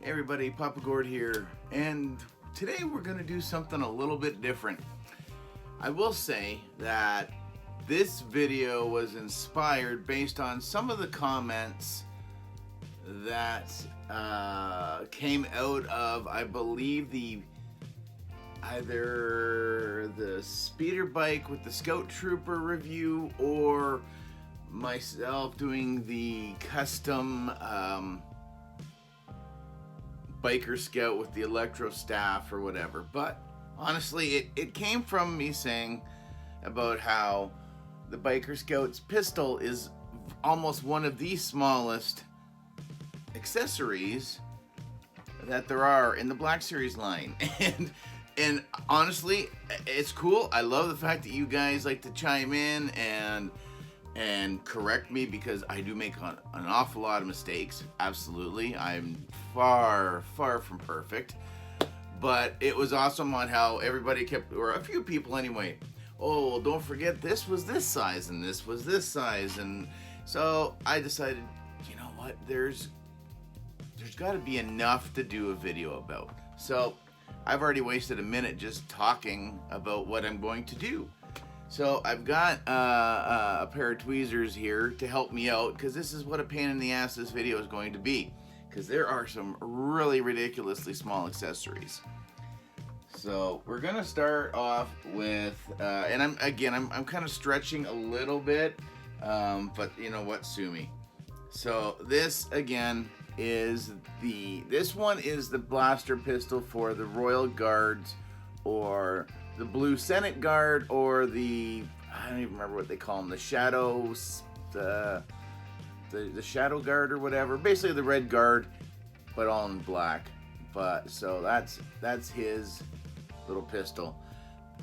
Hey everybody, Papa Gord here, and today we're going to do something a little bit different. I will say that this video was inspired based on some of the comments that came out of, I believe, either the speeder bike with the Scout Trooper review or myself doing the custom biker scout with the electro staff or whatever. But honestly, it came from me saying about how the biker scout's pistol is almost one of the smallest accessories that there are in the Black Series line. And honestly, it's cool. I love the fact that you guys like to chime in and correct me, because I do make an awful lot of mistakes. Absolutely. I'm far from perfect. But it was awesome on how everybody kept, or a few people anyway, oh, well, don't forget this was this size and this was this size. And so I decided, you know what, there's got to be enough to do a video about. So I've already wasted a minute just talking about what I'm going to do. So I've got a pair of tweezers here to help me out, because this is what a pain in the ass this video is going to be, because there are some really ridiculously small accessories. So we're gonna start off with, and I'm kind of stretching a little bit, but you know what, sue me. So this again is this one is the blaster pistol for the Royal Guards, or the Blue Senate Guard, or the, I don't even remember what they call them, the Shadows, the Shadow Guard or whatever. Basically the Red Guard, but all in black. But so that's his little pistol.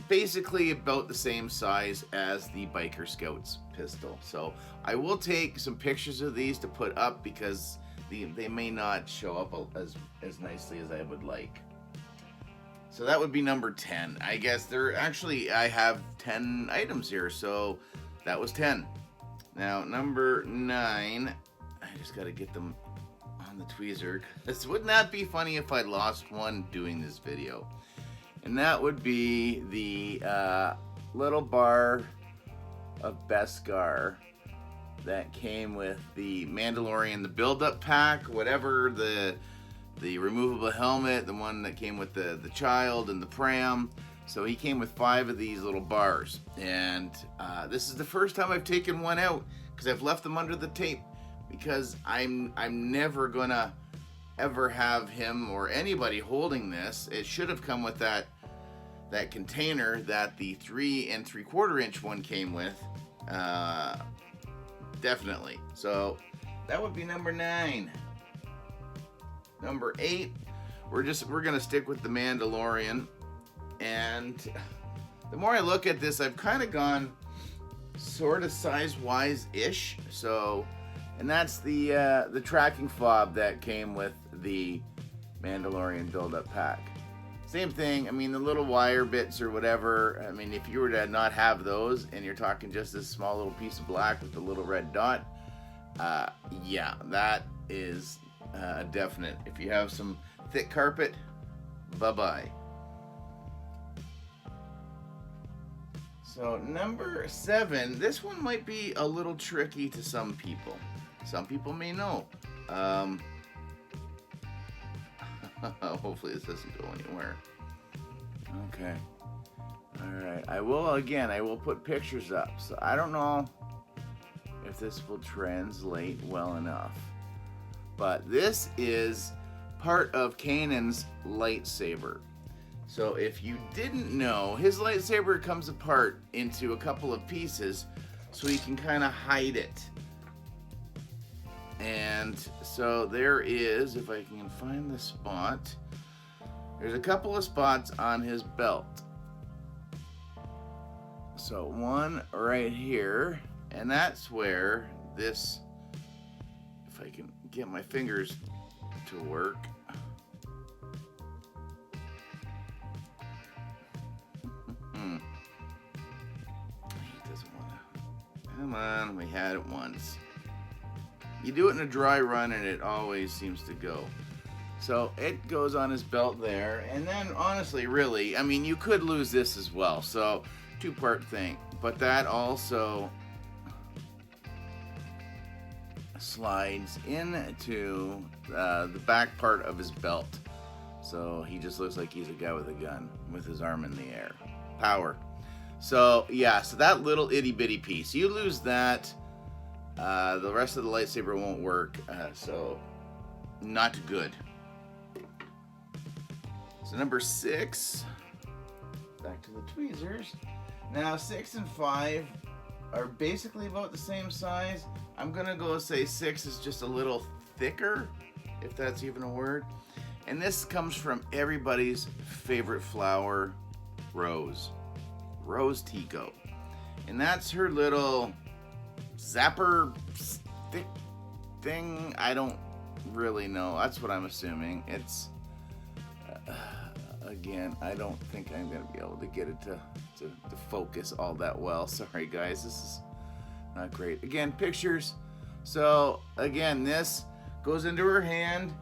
Basically about the same size as the Biker Scouts pistol. So I will take some pictures of these to put up, because they may not show up as nicely as I would like. So that would be number 10. I guess I have 10 items here, so that was 10. Now, number 9, I just got to get them on the tweezer. This would not be funny if I lost one doing this video. And that would be the little bar of Beskar that came with the Mandalorian, the build-up pack, whatever, the removable helmet, the one that came with the child and the pram. So he came with 5 of these little bars, and this is the first time I've taken one out, because I've left them under the tape, because I'm never gonna ever have him or anybody holding this. It should have come with that container that the 3 3/4 inch one came with, definitely. So that would be number 9. Number 8, we're gonna stick with the Mandalorian, and the more I look at this, I've kind of gone sort of size-wise ish. So, and that's the tracking fob that came with the Mandalorian build-up pack. Same thing. I mean, the little wire bits or whatever. I mean, if you were to not have those, and you're talking just this small little piece of black with the little red dot, yeah, that is definite. If you have some thick carpet, bye-bye. So number 7, this one might be a little tricky to some people. Some people may know. Hopefully this doesn't go anywhere. Okay. Alright. I will put pictures up. So I don't know if this will translate well enough. But this is part of Kanan's lightsaber. So if you didn't know, his lightsaber comes apart into a couple of pieces, so he can kind of hide it. And so there is, if I can find the spot, there's a couple of spots on his belt. So one right here, and that's where this, if I can get my fingers to work. He doesn't want to. Come on, we had it once. You do it in a dry run and it always seems to go. So it goes on his belt there. And then honestly, really, I mean, you could lose this as well. So two-part thing. But that also slides into the back part of his belt. So he just looks like he's a guy with a gun with his arm in the air. Power. So yeah, so that little itty bitty piece, you lose that, the rest of the lightsaber won't work. So not good. So number 6, back to the tweezers. Now 6 and 5 are basically about the same size. I'm gonna go say 6 is just a little thicker, if that's even a word. And this comes from everybody's favorite flower, Rose Tico. And that's her little zapper stick thing. I don't really know. That's what I'm assuming. It's, again, I don't think I'm going to be able to get it to focus all that well. Sorry, guys. This is not great. Again, pictures. So, again, this goes into her hand,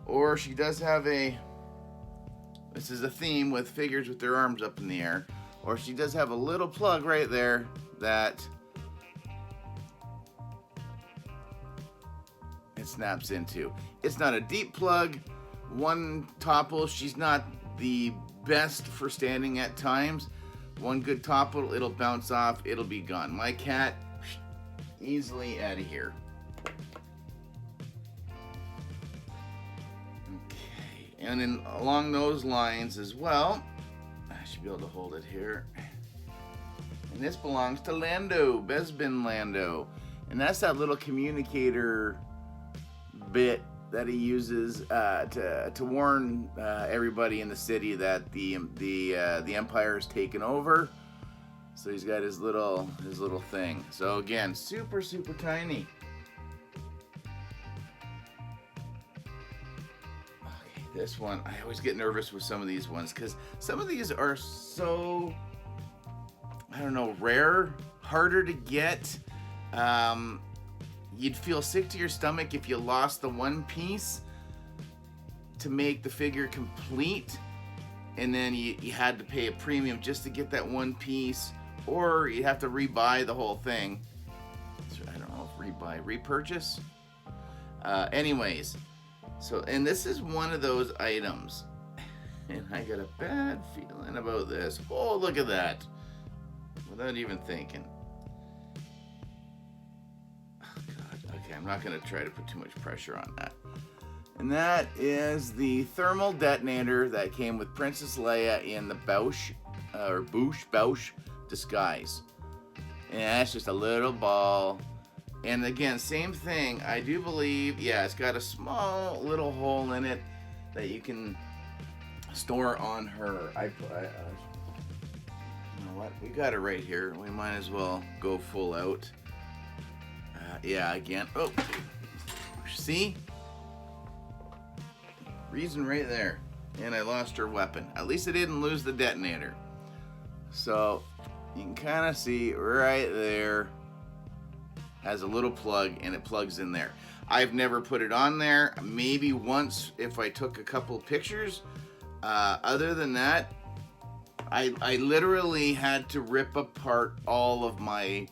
or she does have this is a theme with figures with their arms up in the air, or she does have a little plug right there that it snaps into. It's not a deep plug. One topple, she's not the best for standing at times. One good topple, it'll bounce off, it'll be gone. My cat, easily out of here. Okay, and then along those lines as well, I should be able to hold it here. And this belongs to Lando, Bespin Lando. And that's that little communicator bit that he uses to warn everybody in the city that the Empire is taken over. So he's got his little thing. So again, super tiny. Okay, this one, I always get nervous with some of these ones because some of these are so, I don't know, rare, harder to get. You'd feel sick to your stomach if you lost the one piece to make the figure complete, and then you had to pay a premium just to get that one piece, or you have to rebuy the whole thing. So I don't know if repurchase. Anyways, so, and this is one of those items, and I got a bad feeling about this. Oh, look at that. Without even thinking. I'm not going to try to put too much pressure on that. And that is the thermal detonator that came with Princess Leia in the Bouch disguise. And that's just a little ball. And again, same thing. I do believe, yeah, it's got a small little hole in it that you can store on her. You know what? We got it right here. We might as well go full out. Yeah, again. Oh, see? Reason right there. And I lost her weapon. At least I didn't lose the detonator. So, you can kind of see right there has a little plug, and it plugs in there. I've never put it on there. Maybe once if I took a couple pictures. Other than that, I literally had to rip apart all of my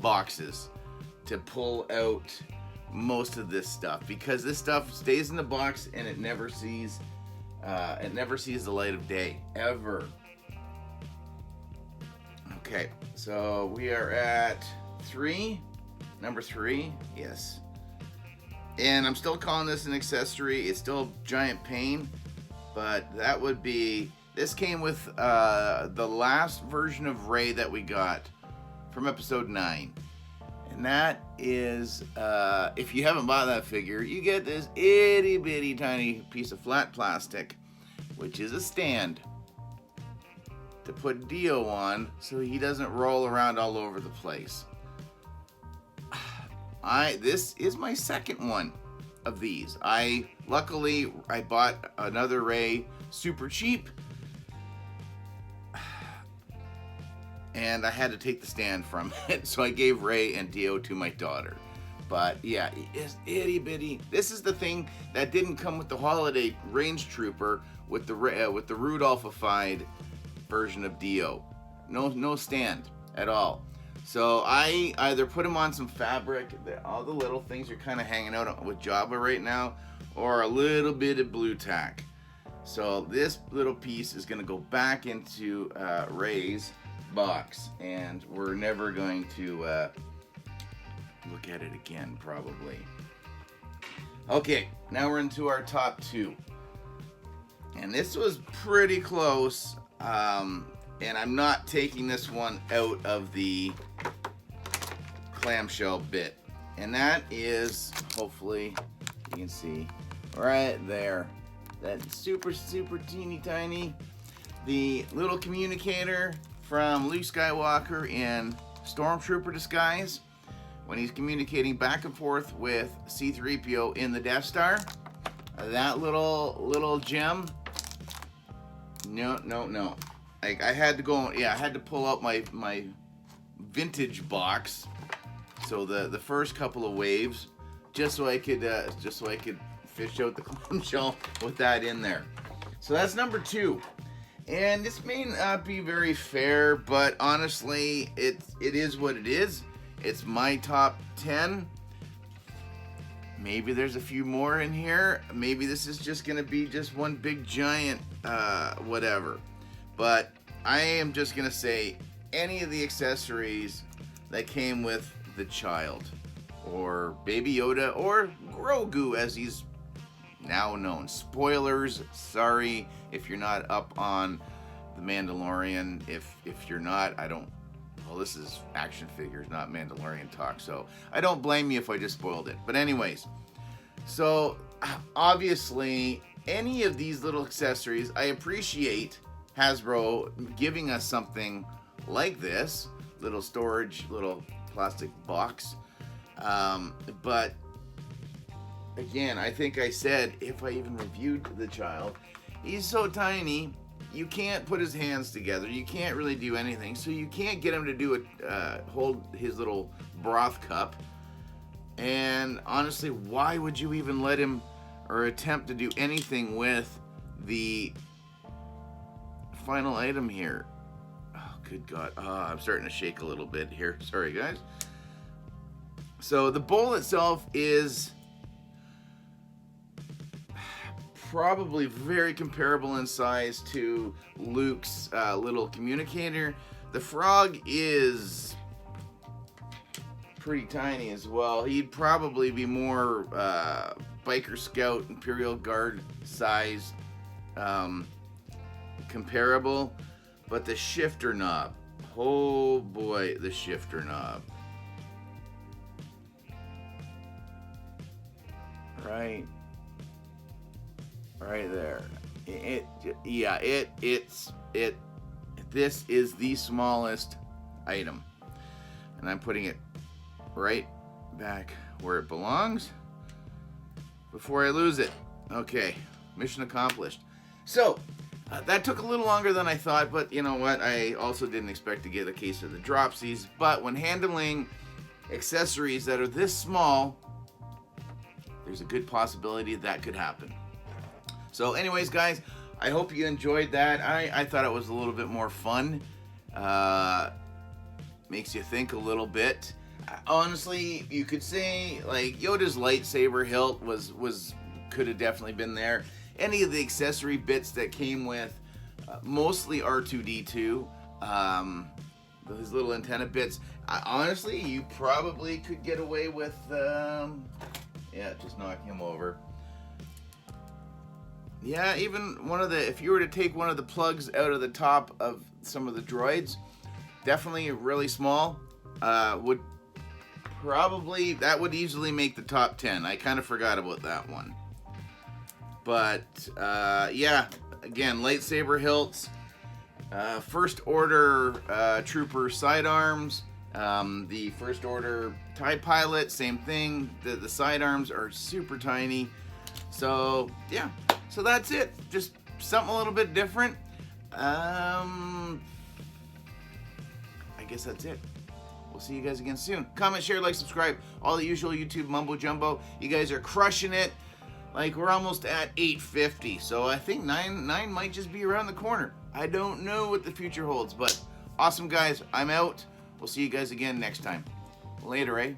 boxes to pull out most of this stuff, because this stuff stays in the box and it never sees the light of day ever. Okay, so we are at number 3, yes. And I'm still calling this an accessory. It's still a giant pain, but that would be, this came with the last version of Rey that we got from episode 9. And that is, if you haven't bought that figure, you get this itty bitty tiny piece of flat plastic, which is a stand to put Dio on so he doesn't roll around all over the place. This is my second one of these. Luckily I bought another Rey super cheap, and I had to take the stand from it, so I gave Rey and Dio to my daughter. But yeah, it's itty bitty. This is the thing that didn't come with the holiday range trooper with the Rudolphified version of Dio. No stand at all. So I either put them on some fabric, all the little things are kind of hanging out with Jabba right now, or a little bit of blue tack. So this little piece is going to go back into Rey's box, and we're never going to look at it again, probably. Okay, now we're into our top two. And this was pretty close, and I'm not taking this one out of the clamshell bit. And that is, hopefully, you can see right there. That super teeny tiny, the little communicator from Luke Skywalker in Stormtrooper disguise when he's communicating back and forth with C-3PO in the Death Star. That little gem. No. Like, I had to go. Yeah, I had to pull out my vintage box. So the first couple of waves, just so I could fish out the clamshell with that in there. So that's number two. And this may not be very fair, but honestly, it is what it is. It's my top 10. Maybe there's a few more in here. Maybe this is just going to be just one big giant whatever. But I am just going to say any of the accessories that came with the child, or Baby Yoda, or Grogu as he's now known. Spoilers, sorry if you're not up on The Mandalorian. If you're not, well, this is action figures, not Mandalorian talk, so I don't blame you if I just spoiled it. But anyways, so obviously any of these little accessories, I appreciate Hasbro giving us something like this little storage, little plastic box. But again, I think I said, if I even reviewed the child, he's so tiny, you can't put his hands together. You can't really do anything. So you can't get him to do it, hold his little broth cup. And honestly, why would you even let him or attempt to do anything with the final item here? Oh, good God. I'm starting to shake a little bit here. Sorry, guys. So the bowl itself is probably very comparable in size to Luke's little communicator. The frog is pretty tiny as well. He'd probably be more Biker Scout, Imperial Guard size comparable. But the shifter knob, oh boy, the shifter knob. Right there. This is the smallest item, and I'm putting it right back where it belongs before I lose it. Okay, mission accomplished. So that took a little longer than I thought, but you know what? I also didn't expect to get a case of the dropsies. But when handling accessories that are this small, there's a good possibility that could happen. So anyways, guys, I hope you enjoyed that. I thought it was a little bit more fun. Makes you think a little bit. Honestly, you could say like Yoda's lightsaber hilt could have definitely been there. Any of the accessory bits that came with mostly R2-D2, those little antenna bits. Honestly, you probably could get away with just knocking him over. Yeah, even if you were to take one of the plugs out of the top of some of the droids, definitely really small, that would easily make the top 10. I kind of forgot about that one. But, yeah, again, lightsaber hilts, First Order Trooper sidearms, the First Order TIE Pilot, same thing. The sidearms are super tiny. So, yeah. So that's it. Just something a little bit different. I guess that's it. we'll see you guys again soon. Comment, share, like, subscribe. All the usual YouTube mumbo jumbo. You guys are crushing it. Like, we're almost at 850. So I think 9 might just be around the corner. I don't know what the future holds. But awesome, guys. I'm out. We'll see you guys again next time. Later, eh?